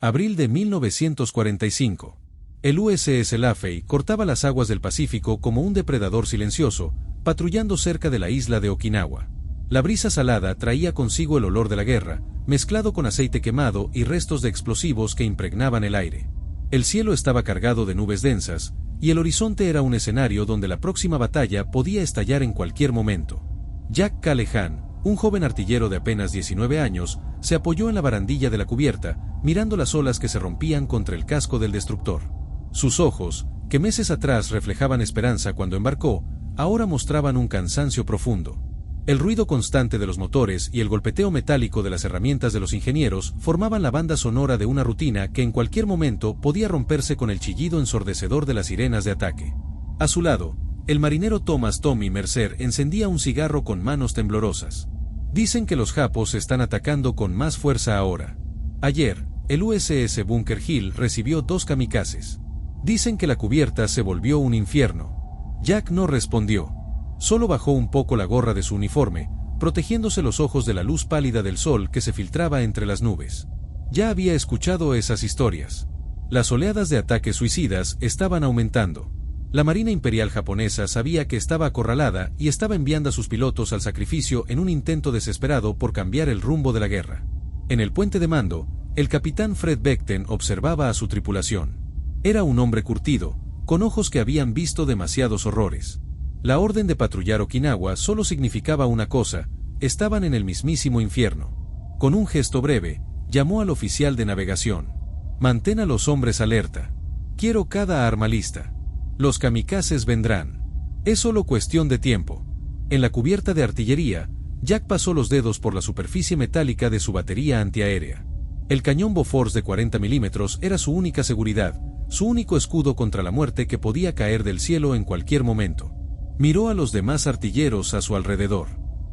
Abril de 1945. El USS Laffey cortaba las aguas del Pacífico como un depredador silencioso, patrullando cerca de la isla de Okinawa. La brisa salada traía consigo el olor de la guerra, mezclado con aceite quemado y restos de explosivos que impregnaban el aire. El cielo estaba cargado de nubes densas, y el horizonte era un escenario donde la próxima batalla podía estallar en cualquier momento. Jack Callahan, un joven artillero de apenas 19 años, se apoyó en la barandilla de la cubierta, mirando las olas que se rompían contra el casco del destructor. Sus ojos, que meses atrás reflejaban esperanza cuando embarcó, ahora mostraban un cansancio profundo. El ruido constante de los motores y el golpeteo metálico de las herramientas de los ingenieros formaban la banda sonora de una rutina que en cualquier momento podía romperse con el chillido ensordecedor de las sirenas de ataque. A su lado, el marinero Thomas Tommy Mercer encendía un cigarro con manos temblorosas. Dicen que los japos están atacando con más fuerza ahora. Ayer, el USS Bunker Hill recibió 2 kamikazes. Dicen que la cubierta se volvió un infierno. Jack no respondió. Solo bajó un poco la gorra de su uniforme, protegiéndose los ojos de la luz pálida del sol que se filtraba entre las nubes. Ya había escuchado esas historias. Las oleadas de ataques suicidas estaban aumentando. La Marina Imperial japonesa sabía que estaba acorralada y estaba enviando a sus pilotos al sacrificio en un intento desesperado por cambiar el rumbo de la guerra. En el puente de mando, el capitán Fred Beckton observaba a su tripulación. Era un hombre curtido, con ojos que habían visto demasiados horrores. La orden de patrullar Okinawa solo significaba una cosa: estaban en el mismísimo infierno. Con un gesto breve, llamó al oficial de navegación. «Mantén a los hombres alerta. Quiero cada arma lista. Los kamikazes vendrán. Es solo cuestión de tiempo». En la cubierta de artillería, Jack pasó los dedos por la superficie metálica de su batería antiaérea. El cañón Bofors de 40 milímetros era su única seguridad, su único escudo contra la muerte que podía caer del cielo en cualquier momento. Miró a los demás artilleros a su alrededor.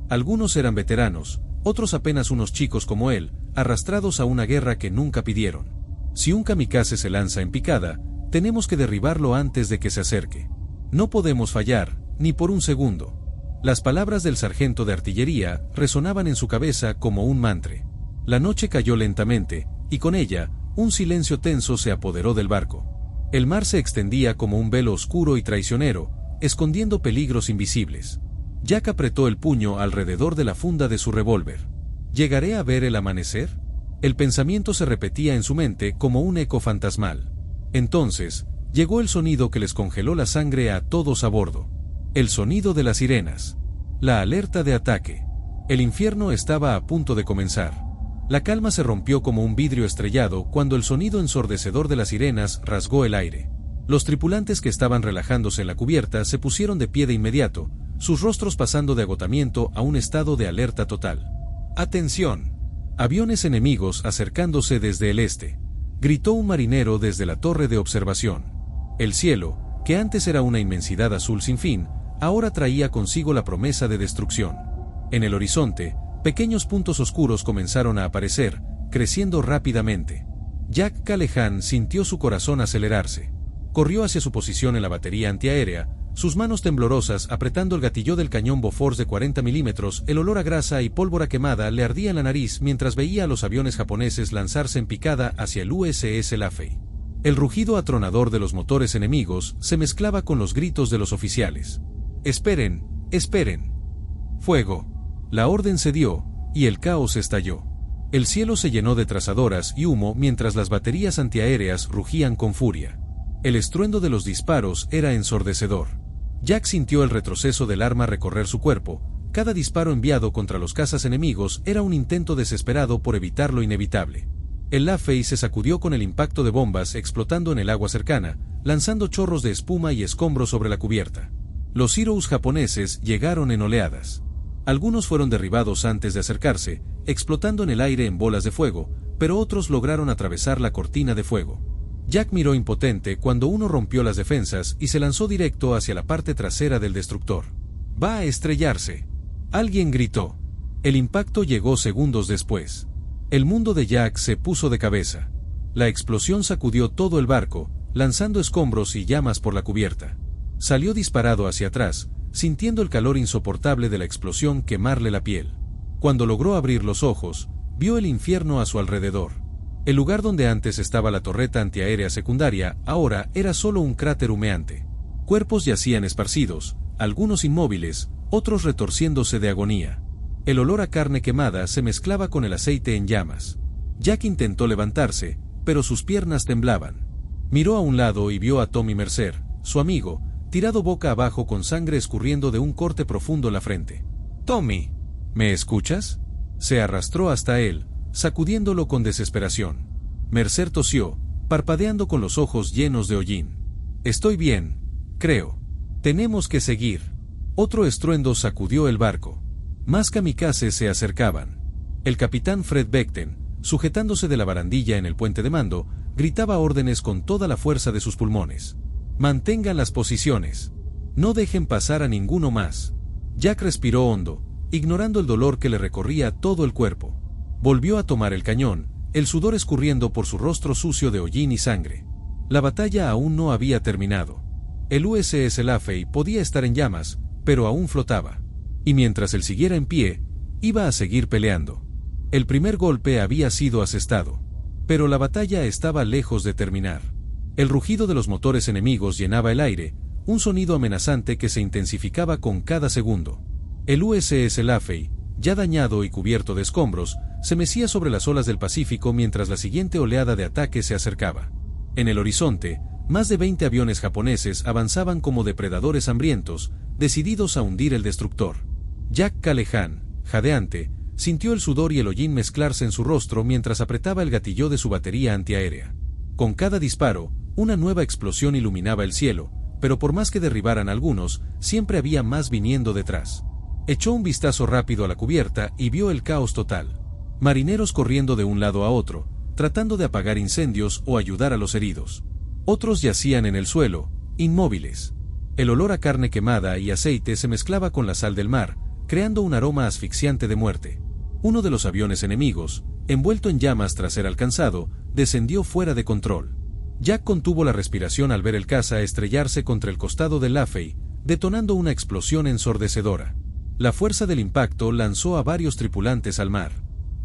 Algunos eran veteranos, otros apenas unos chicos como él, arrastrados a una guerra que nunca pidieron. Si un kamikaze se lanza en picada, tenemos que derribarlo antes de que se acerque. No podemos fallar, ni por un segundo. Las palabras del sargento de artillería resonaban en su cabeza como un mantra. La noche cayó lentamente, y con ella, un silencio tenso se apoderó del barco. El mar se extendía como un velo oscuro y traicionero, escondiendo peligros invisibles. Jack apretó el puño alrededor de la funda de su revólver. ¿Llegaré a ver el amanecer? El pensamiento se repetía en su mente como un eco fantasmal. Entonces, llegó el sonido que les congeló la sangre a todos a bordo. El sonido de las sirenas. La alerta de ataque. El infierno estaba a punto de comenzar. La calma se rompió como un vidrio estrellado cuando el sonido ensordecedor de las sirenas rasgó el aire. Los tripulantes que estaban relajándose en la cubierta se pusieron de pie de inmediato, sus rostros pasando de agotamiento a un estado de alerta total. ¡Atención! Aviones enemigos acercándose desde el este. Gritó un marinero desde la torre de observación. El cielo, que antes era una inmensidad azul sin fin, ahora traía consigo la promesa de destrucción. En el horizonte, pequeños puntos oscuros comenzaron a aparecer, creciendo rápidamente. Jack Callahan sintió su corazón acelerarse. Corrió hacia su posición en la batería antiaérea, sus manos temblorosas apretando el gatillo del cañón Bofors de 40 milímetros. El olor a grasa y pólvora quemada le ardía en la nariz mientras veía a los aviones japoneses lanzarse en picada hacia el USS Laffey. El rugido atronador de los motores enemigos se mezclaba con los gritos de los oficiales. «¡Esperen! ¡Esperen!». Fuego. La orden se dio, y el caos estalló. El cielo se llenó de trazadoras y humo mientras las baterías antiaéreas rugían con furia. El estruendo de los disparos era ensordecedor. Jack sintió el retroceso del arma recorrer su cuerpo. Cada disparo enviado contra los cazas enemigos era un intento desesperado por evitar lo inevitable. El Laffey se sacudió con el impacto de bombas explotando en el agua cercana, lanzando chorros de espuma y escombros sobre la cubierta. Los Heroes japoneses llegaron en oleadas. Algunos fueron derribados antes de acercarse, explotando en el aire en bolas de fuego, pero otros lograron atravesar la cortina de fuego. Jack miró impotente cuando uno rompió las defensas y se lanzó directo hacia la parte trasera del destructor. «Va a estrellarse», alguien gritó. El impacto llegó segundos después. El mundo de Jack se puso de cabeza. La explosión sacudió todo el barco, lanzando escombros y llamas por la cubierta. Salió disparado hacia atrás, sintiendo el calor insoportable de la explosión quemarle la piel. Cuando logró abrir los ojos, vio el infierno a su alrededor. El lugar donde antes estaba la torreta antiaérea secundaria ahora era solo un cráter humeante. Cuerpos yacían esparcidos, algunos inmóviles, otros retorciéndose de agonía. El olor a carne quemada se mezclaba con el aceite en llamas. Jack intentó levantarse, pero sus piernas temblaban. Miró a un lado y vio a Tommy Mercer, su amigo, tirado boca abajo con sangre escurriendo de un corte profundo en la frente. «Tommy, ¿me escuchas?». Se arrastró hasta él, sacudiéndolo con desesperación. Mercer tosió, parpadeando con los ojos llenos de hollín. «Estoy bien, creo. Tenemos que seguir». Otro estruendo sacudió el barco. Más kamikazes se acercaban. El capitán Fred Beckton, sujetándose de la barandilla en el puente de mando, gritaba órdenes con toda la fuerza de sus pulmones. «Mantengan las posiciones. No dejen pasar a ninguno más». Jack respiró hondo, ignorando el dolor que le recorría todo el cuerpo. Volvió a tomar el cañón, el sudor escurriendo por su rostro sucio de hollín y sangre. La batalla aún no había terminado. El USS Laffey podía estar en llamas, pero aún flotaba. Y mientras él siguiera en pie, iba a seguir peleando. El primer golpe había sido asestado. Pero la batalla estaba lejos de terminar. El rugido de los motores enemigos llenaba el aire, un sonido amenazante que se intensificaba con cada segundo. El USS Laffey, ya dañado y cubierto de escombros, se mecía sobre las olas del Pacífico mientras la siguiente oleada de ataque se acercaba. En el horizonte, más de 20 aviones japoneses avanzaban como depredadores hambrientos, decididos a hundir el destructor. Jack Callahan, jadeante, sintió el sudor y el hollín mezclarse en su rostro mientras apretaba el gatillo de su batería antiaérea. Con cada disparo, una nueva explosión iluminaba el cielo, pero por más que derribaran algunos, siempre había más viniendo detrás. Echó un vistazo rápido a la cubierta y vio el caos total. Marineros corriendo de un lado a otro, tratando de apagar incendios o ayudar a los heridos. Otros yacían en el suelo, inmóviles. El olor a carne quemada y aceite se mezclaba con la sal del mar, creando un aroma asfixiante de muerte. Uno de los aviones enemigos, envuelto en llamas tras ser alcanzado, descendió fuera de control. Jack contuvo la respiración al ver el caza estrellarse contra el costado del Laffey, detonando una explosión ensordecedora. La fuerza del impacto lanzó a varios tripulantes al mar.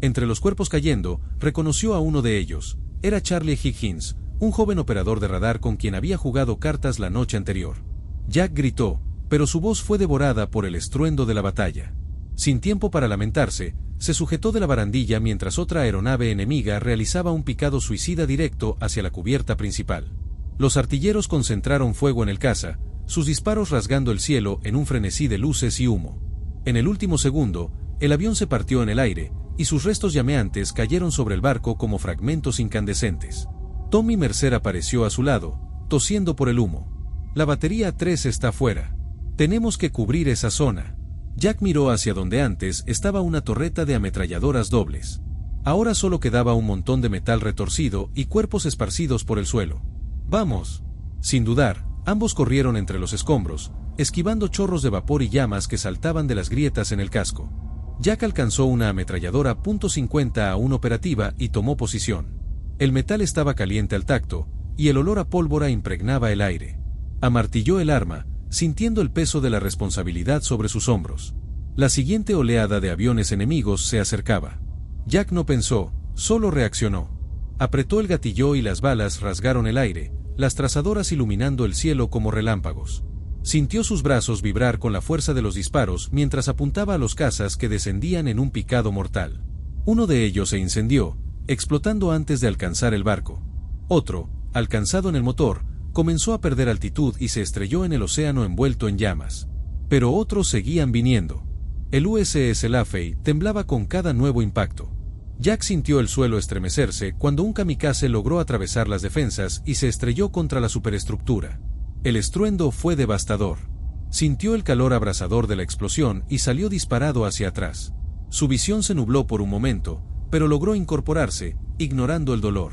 Entre los cuerpos cayendo, reconoció a uno de ellos. Era Charlie Higgins, un joven operador de radar con quien había jugado cartas la noche anterior. Jack gritó, pero su voz fue devorada por el estruendo de la batalla. Sin tiempo para lamentarse, se sujetó de la barandilla mientras otra aeronave enemiga realizaba un picado suicida directo hacia la cubierta principal. Los artilleros concentraron fuego en el caza, sus disparos rasgando el cielo en un frenesí de luces y humo. En el último segundo, el avión se partió en el aire, y sus restos llameantes cayeron sobre el barco como fragmentos incandescentes. Tommy Mercer apareció a su lado, tosiendo por el humo. «La batería 3 está fuera. Tenemos que cubrir esa zona». Jack miró hacia donde antes estaba una torreta de ametralladoras dobles. Ahora solo quedaba un montón de metal retorcido y cuerpos esparcidos por el suelo. «Vamos». Sin dudar, ambos corrieron entre los escombros, esquivando chorros de vapor y llamas que saltaban de las grietas en el casco. Jack alcanzó una ametralladora .50 aún operativa y tomó posición. El metal estaba caliente al tacto, y el olor a pólvora impregnaba el aire. Amartilló el arma, sintiendo el peso de la responsabilidad sobre sus hombros. La siguiente oleada de aviones enemigos se acercaba. Jack no pensó, solo reaccionó. Apretó el gatillo y las balas rasgaron el aire, las trazadoras iluminando el cielo como relámpagos. Sintió sus brazos vibrar con la fuerza de los disparos mientras apuntaba a los cazas que descendían en un picado mortal. Uno de ellos se incendió, explotando antes de alcanzar el barco. Otro, alcanzado en el motor, comenzó a perder altitud y se estrelló en el océano envuelto en llamas. Pero otros seguían viniendo. El USS Laffey temblaba con cada nuevo impacto. Jack sintió el suelo estremecerse cuando un kamikaze logró atravesar las defensas y se estrelló contra la superestructura. El estruendo fue devastador. Sintió el calor abrasador de la explosión y salió disparado hacia atrás. Su visión se nubló por un momento, pero logró incorporarse, ignorando el dolor.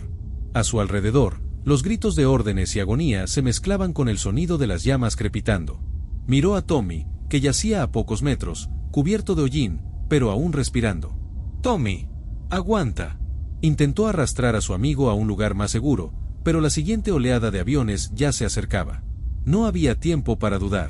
A su alrededor, los gritos de órdenes y agonía se mezclaban con el sonido de las llamas crepitando. Miró a Tommy, que yacía a pocos metros, cubierto de hollín, pero aún respirando. «Tommy, aguanta». Intentó arrastrar a su amigo a un lugar más seguro, pero la siguiente oleada de aviones ya se acercaba. No había tiempo para dudar.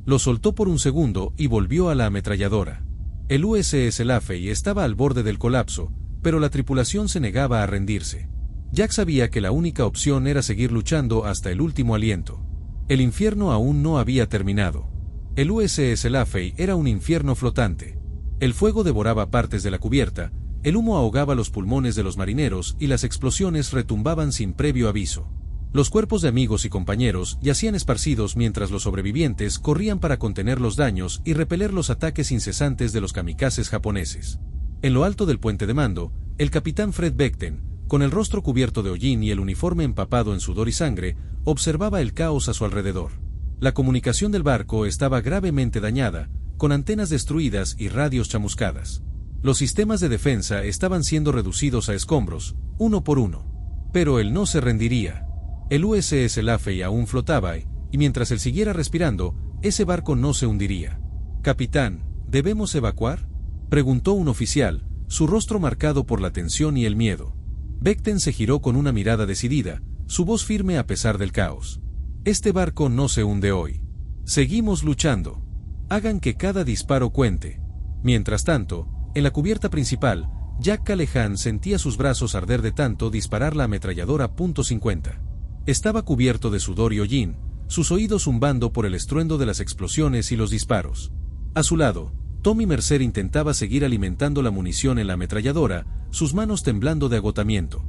Lo soltó por un segundo y volvió a la ametralladora. El USS Laffey estaba al borde del colapso, pero la tripulación se negaba a rendirse. Jack sabía que la única opción era seguir luchando hasta el último aliento. El infierno aún no había terminado. El USS Laffey era un infierno flotante. El fuego devoraba partes de la cubierta, el humo ahogaba los pulmones de los marineros y las explosiones retumbaban sin previo aviso. Los cuerpos de amigos y compañeros yacían esparcidos mientras los sobrevivientes corrían para contener los daños y repeler los ataques incesantes de los kamikazes japoneses. En lo alto del puente de mando, el capitán Fred Beckton, con el rostro cubierto de hollín y el uniforme empapado en sudor y sangre, observaba el caos a su alrededor. La comunicación del barco estaba gravemente dañada, con antenas destruidas y radios chamuscadas. Los sistemas de defensa estaban siendo reducidos a escombros, uno por uno. Pero él no se rendiría. El USS Laffey aún flotaba y mientras él siguiera respirando, ese barco no se hundiría. «Capitán, ¿debemos evacuar?», preguntó un oficial, su rostro marcado por la tensión y el miedo. Beckton se giró con una mirada decidida, su voz firme a pesar del caos. «Este barco no se hunde hoy. Seguimos luchando. Hagan que cada disparo cuente». Mientras tanto, en la cubierta principal, Jack Callahan sentía sus brazos arder de tanto disparar la ametralladora .50. Estaba cubierto de sudor y hollín, sus oídos zumbando por el estruendo de las explosiones y los disparos. A su lado, Tommy Mercer intentaba seguir alimentando la munición en la ametralladora, sus manos temblando de agotamiento.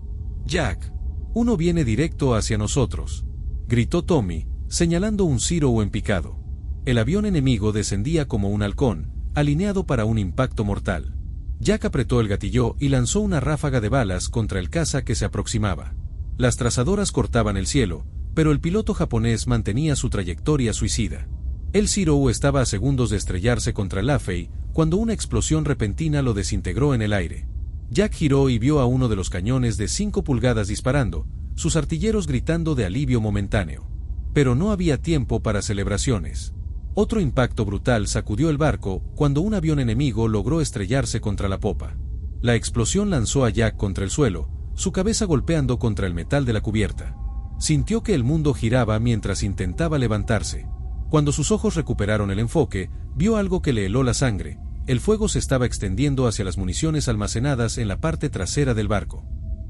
«Jack, uno viene directo hacia nosotros», gritó Tommy, señalando un Zero en picado. El avión enemigo descendía como un halcón, alineado para un impacto mortal. Jack apretó el gatillo y lanzó una ráfaga de balas contra el caza que se aproximaba. Las trazadoras cortaban el cielo, pero el piloto japonés mantenía su trayectoria suicida. El Zero estaba a segundos de estrellarse contra el Laffey cuando una explosión repentina lo desintegró en el aire. Jack giró y vio a uno de los cañones de 5 pulgadas disparando, sus artilleros gritando de alivio momentáneo. Pero no había tiempo para celebraciones. Otro impacto brutal sacudió el barco cuando un avión enemigo logró estrellarse contra la popa. La explosión lanzó a Jack contra el suelo, su cabeza golpeando contra el metal de la cubierta. Sintió que el mundo giraba mientras intentaba levantarse. Cuando sus ojos recuperaron el enfoque, vio algo que le heló la sangre. El fuego se estaba extendiendo hacia las municiones almacenadas en la parte trasera del barco.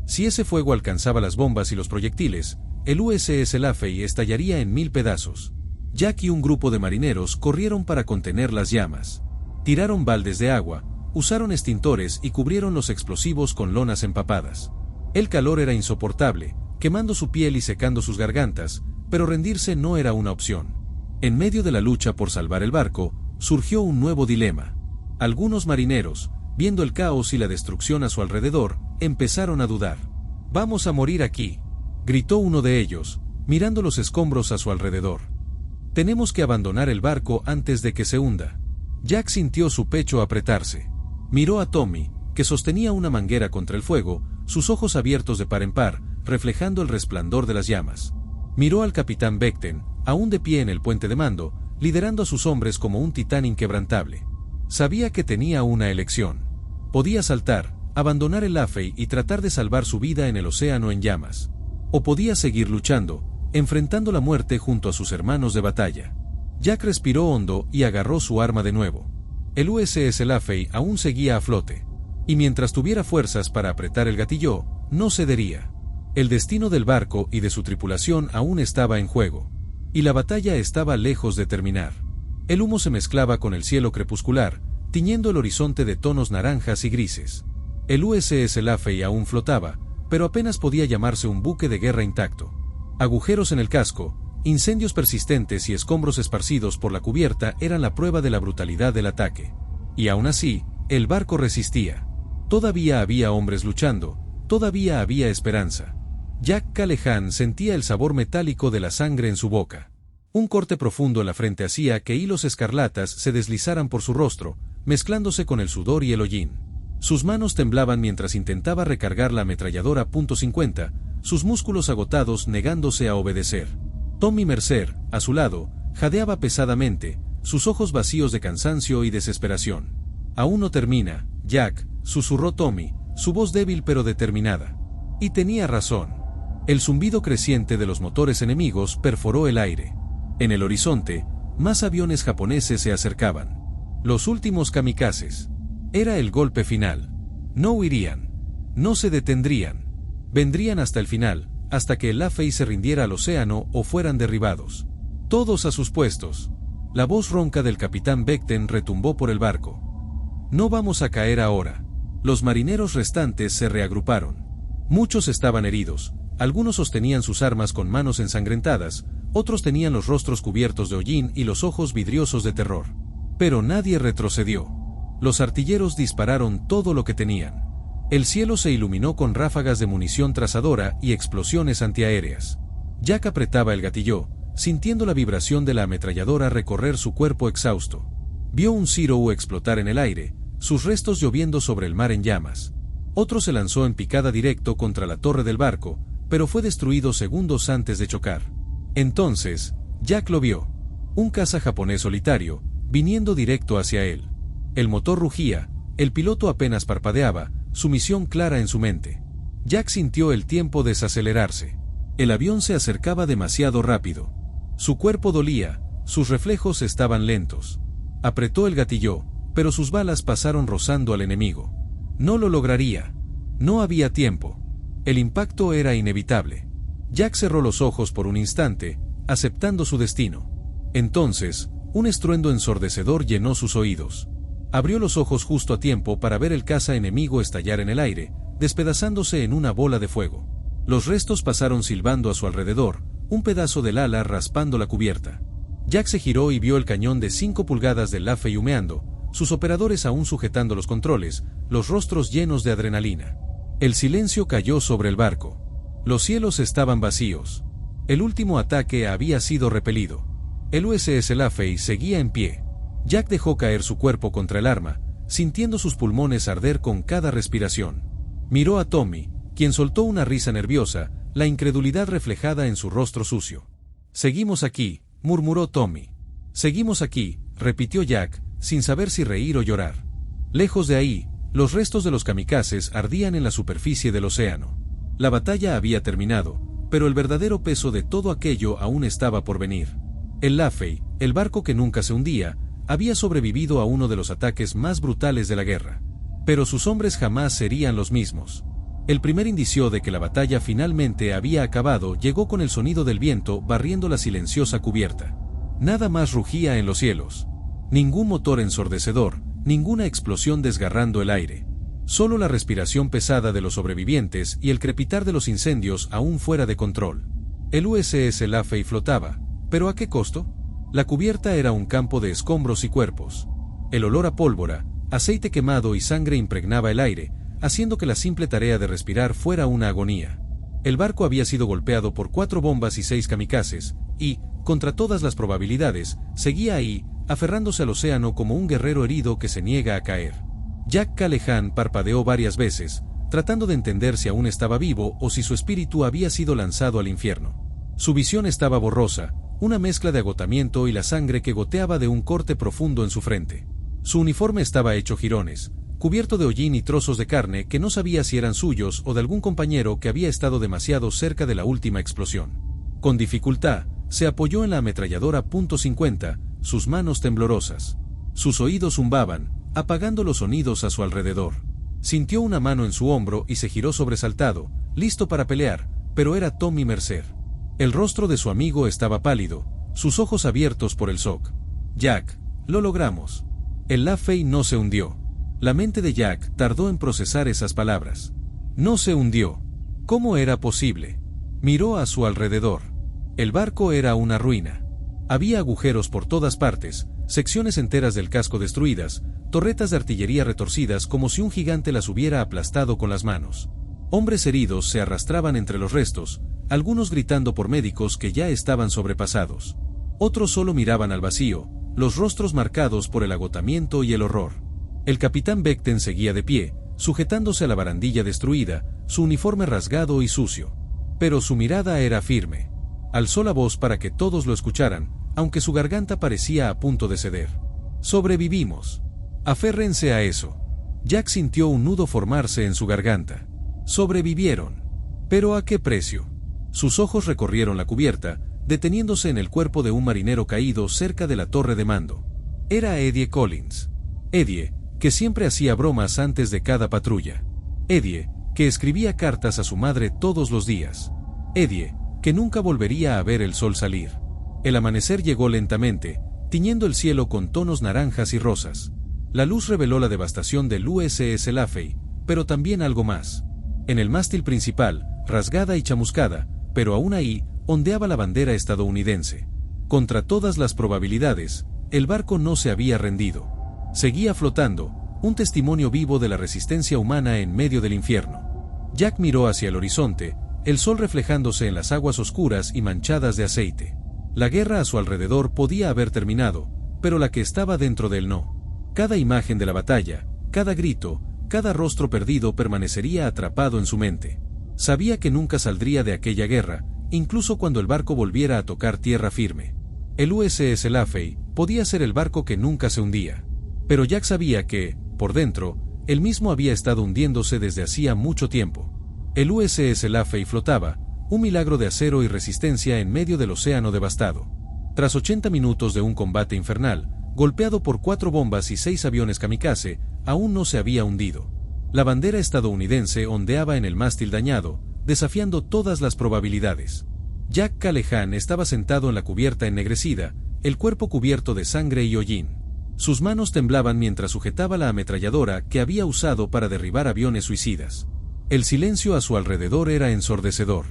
Si ese fuego alcanzaba las bombas y los proyectiles, el USS Laffey estallaría en 1000 pedazos. Jack y un grupo de marineros corrieron para contener las llamas. Tiraron baldes de agua, usaron extintores y cubrieron los explosivos con lonas empapadas. El calor era insoportable, quemando su piel y secando sus gargantas, pero rendirse no era una opción. En medio de la lucha por salvar el barco, surgió un nuevo dilema. Algunos marineros, viendo el caos y la destrucción a su alrededor, empezaron a dudar. «Vamos a morir aquí», gritó uno de ellos, mirando los escombros a su alrededor. «Tenemos que abandonar el barco antes de que se hunda». Jack sintió su pecho apretarse. Miró a Tommy, que sostenía una manguera contra el fuego, sus ojos abiertos de par en par, reflejando el resplandor de las llamas. Miró al capitán Beckton, aún de pie en el puente de mando, liderando a sus hombres como un titán inquebrantable. Sabía que tenía una elección. Podía saltar, abandonar el Laffey y tratar de salvar su vida en el océano en llamas. O podía seguir luchando, enfrentando la muerte junto a sus hermanos de batalla. Jack respiró hondo y agarró su arma de nuevo. El USS Laffey aún seguía a flote. Y mientras tuviera fuerzas para apretar el gatillo, no cedería. El destino del barco y de su tripulación aún estaba en juego. Y la batalla estaba lejos de terminar. El humo se mezclaba con el cielo crepuscular, tiñendo el horizonte de tonos naranjas y grises. El USS Laffey aún flotaba, pero apenas podía llamarse un buque de guerra intacto. Agujeros en el casco, incendios persistentes y escombros esparcidos por la cubierta eran la prueba de la brutalidad del ataque. Y aún así, el barco resistía. Todavía había hombres luchando, todavía había esperanza. Jack Callahan sentía el sabor metálico de la sangre en su boca. Un corte profundo en la frente hacía que hilos escarlatas se deslizaran por su rostro, mezclándose con el sudor y el hollín. Sus manos temblaban mientras intentaba recargar la ametralladora .50, sus músculos agotados negándose a obedecer. Tommy Mercer, a su lado, jadeaba pesadamente, sus ojos vacíos de cansancio y desesperación. «Aún no termina, Jack», susurró Tommy, su voz débil pero determinada. Y tenía razón. El zumbido creciente de los motores enemigos perforó el aire. En el horizonte, más aviones japoneses se acercaban. Los últimos kamikazes. Era el golpe final. No huirían. No se detendrían. Vendrían hasta el final, hasta que el Laffey se rindiera al océano o fueran derribados. Todos a sus puestos. La voz ronca del capitán Beckton retumbó por el barco. No vamos a caer ahora. Los marineros restantes se reagruparon. Muchos estaban heridos, algunos sostenían sus armas con manos ensangrentadas, otros tenían los rostros cubiertos de hollín y los ojos vidriosos de terror. Pero nadie retrocedió. Los artilleros dispararon todo lo que tenían. El cielo se iluminó con ráfagas de munición trazadora y explosiones antiaéreas. Jack apretaba el gatillo, sintiendo la vibración de la ametralladora recorrer su cuerpo exhausto. Vio un Zero explotar en el aire, sus restos lloviendo sobre el mar en llamas. Otro se lanzó en picada directo contra la torre del barco, pero fue destruido segundos antes de chocar. Entonces, Jack lo vio. Un caza japonés solitario, viniendo directo hacia él. El motor rugía, el piloto apenas parpadeaba, su misión clara en su mente. Jack sintió el tiempo desacelerarse. El avión se acercaba demasiado rápido. Su cuerpo dolía, sus reflejos estaban lentos. Apretó el gatillo, pero sus balas pasaron rozando al enemigo. No lo lograría. No había tiempo. El impacto era inevitable. Jack cerró los ojos por un instante, aceptando su destino. Entonces, un estruendo ensordecedor llenó sus oídos. Abrió los ojos justo a tiempo para ver el caza enemigo estallar en el aire, despedazándose en una bola de fuego. Los restos pasaron silbando a su alrededor, un pedazo del ala raspando la cubierta. Jack se giró y vio el cañón de 5 pulgadas del Laffey humeando, sus operadores aún sujetando los controles, los rostros llenos de adrenalina. El silencio cayó sobre el barco. Los cielos estaban vacíos. El último ataque había sido repelido. El USS Laffey seguía en pie. Jack dejó caer su cuerpo contra el arma, sintiendo sus pulmones arder con cada respiración. Miró a Tommy, quien soltó una risa nerviosa, la incredulidad reflejada en su rostro sucio. «Seguimos aquí», murmuró Tommy. «Seguimos aquí», repitió Jack, sin saber si reír o llorar. Lejos de ahí, los restos de los kamikazes ardían en la superficie del océano. La batalla había terminado, pero el verdadero peso de todo aquello aún estaba por venir. El Laffey, el barco que nunca se hundía, había sobrevivido a uno de los ataques más brutales de la guerra. Pero sus hombres jamás serían los mismos. El primer indicio de que la batalla finalmente había acabado llegó con el sonido del viento barriendo la silenciosa cubierta. Nada más rugía en los cielos. Ningún motor ensordecedor, ninguna explosión desgarrando el aire. Solo la respiración pesada de los sobrevivientes y el crepitar de los incendios aún fuera de control. El USS Laffey flotaba, ¿pero a qué costo? La cubierta era un campo de escombros y cuerpos. El olor a pólvora, aceite quemado y sangre impregnaba el aire, haciendo que la simple tarea de respirar fuera una agonía. El barco había sido golpeado por 4 bombas y 6 kamikazes, y, contra todas las probabilidades, seguía ahí, aferrándose al océano como un guerrero herido que se niega a caer. Jack Callahan parpadeó varias veces, tratando de entender si aún estaba vivo o si su espíritu había sido lanzado al infierno. Su visión estaba borrosa, una mezcla de agotamiento y la sangre que goteaba de un corte profundo en su frente. Su uniforme estaba hecho jirones, cubierto de hollín y trozos de carne que no sabía si eran suyos o de algún compañero que había estado demasiado cerca de la última explosión. Con dificultad, se apoyó en la ametralladora .50, sus manos temblorosas. Sus oídos zumbaban, apagando los sonidos a su alrededor. Sintió una mano en su hombro y se giró sobresaltado, listo para pelear, pero era Tommy Mercer. El rostro de su amigo estaba pálido, sus ojos abiertos por el shock. «Jack, lo logramos». El Laffey no se hundió. La mente de Jack tardó en procesar esas palabras. No se hundió. ¿Cómo era posible? Miró a su alrededor. El barco era una ruina. Había agujeros por todas partes, secciones enteras del casco destruidas, torretas de artillería retorcidas como si un gigante las hubiera aplastado con las manos. Hombres heridos se arrastraban entre los restos, algunos gritando por médicos que ya estaban sobrepasados. Otros solo miraban al vacío, los rostros marcados por el agotamiento y el horror. El capitán Beckton seguía de pie, sujetándose a la barandilla destruida, su uniforme rasgado y sucio. Pero su mirada era firme. Alzó la voz para que todos lo escucharan, aunque su garganta parecía a punto de ceder. «Sobrevivimos. Aférrense a eso». Jack sintió un nudo formarse en su garganta. Sobrevivieron. ¿Pero a qué precio? Sus ojos recorrieron la cubierta, deteniéndose en el cuerpo de un marinero caído cerca de la torre de mando. Era Eddie Collins. Eddie, que siempre hacía bromas antes de cada patrulla. Eddie, que escribía cartas a su madre todos los días. Eddie, que nunca volvería a ver el sol salir. El amanecer llegó lentamente, tiñendo el cielo con tonos naranjas y rosas. La luz reveló la devastación del USS Laffey, pero también algo más. En el mástil principal, rasgada y chamuscada, pero aún ahí, ondeaba la bandera estadounidense. Contra todas las probabilidades, el barco no se había rendido. Seguía flotando, un testimonio vivo de la resistencia humana en medio del infierno. Jack miró hacia el horizonte, el sol reflejándose en las aguas oscuras y manchadas de aceite. La guerra a su alrededor podía haber terminado, pero la que estaba dentro de él no. Cada imagen de la batalla, cada grito, cada rostro perdido permanecería atrapado en su mente. Sabía que nunca saldría de aquella guerra, incluso cuando el barco volviera a tocar tierra firme. El USS Laffey podía ser el barco que nunca se hundía. Pero Jack sabía que, por dentro, él mismo había estado hundiéndose desde hacía mucho tiempo. El USS Laffey flotaba, un milagro de acero y resistencia en medio del océano devastado. Tras 80 minutos de un combate infernal, golpeado por 4 bombas y 6 aviones kamikaze, aún no se había hundido. La bandera estadounidense ondeaba en el mástil dañado, desafiando todas las probabilidades. Jack Callahan estaba sentado en la cubierta ennegrecida, el cuerpo cubierto de sangre y hollín. Sus manos temblaban mientras sujetaba la ametralladora que había usado para derribar aviones suicidas. El silencio a su alrededor era ensordecedor.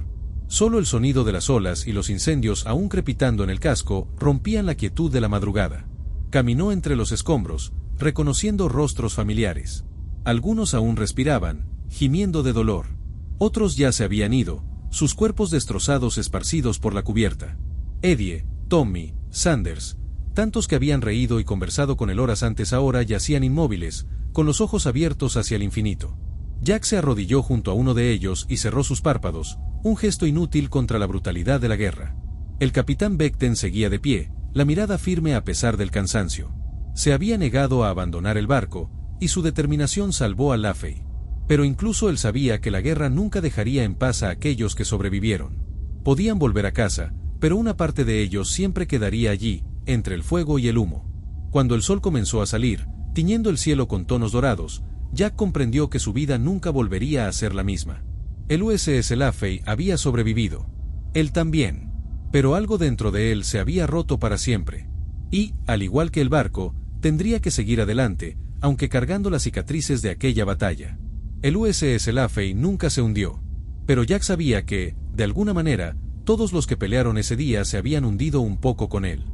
Solo el sonido de las olas y los incendios aún crepitando en el casco rompían la quietud de la madrugada. Caminó entre los escombros, reconociendo rostros familiares. Algunos aún respiraban, gimiendo de dolor. Otros ya se habían ido, sus cuerpos destrozados esparcidos por la cubierta. Eddie, Tommy, Sanders, tantos que habían reído y conversado con él horas antes ahora yacían inmóviles, con los ojos abiertos hacia el infinito. Jack se arrodilló junto a uno de ellos y cerró sus párpados, un gesto inútil contra la brutalidad de la guerra. El capitán Beckton seguía de pie, la mirada firme a pesar del cansancio. Se había negado a abandonar el barco, y su determinación salvó a Laffey. Pero incluso él sabía que la guerra nunca dejaría en paz a aquellos que sobrevivieron. Podían volver a casa, pero una parte de ellos siempre quedaría allí, entre el fuego y el humo. Cuando el sol comenzó a salir, tiñendo el cielo con tonos dorados, Jack comprendió que su vida nunca volvería a ser la misma. El USS Laffey había sobrevivido. Él también. Pero algo dentro de él se había roto para siempre. Y, al igual que el barco, tendría que seguir adelante, aunque cargando las cicatrices de aquella batalla. El USS Laffey nunca se hundió. Pero Jack sabía que, de alguna manera, todos los que pelearon ese día se habían hundido un poco con él.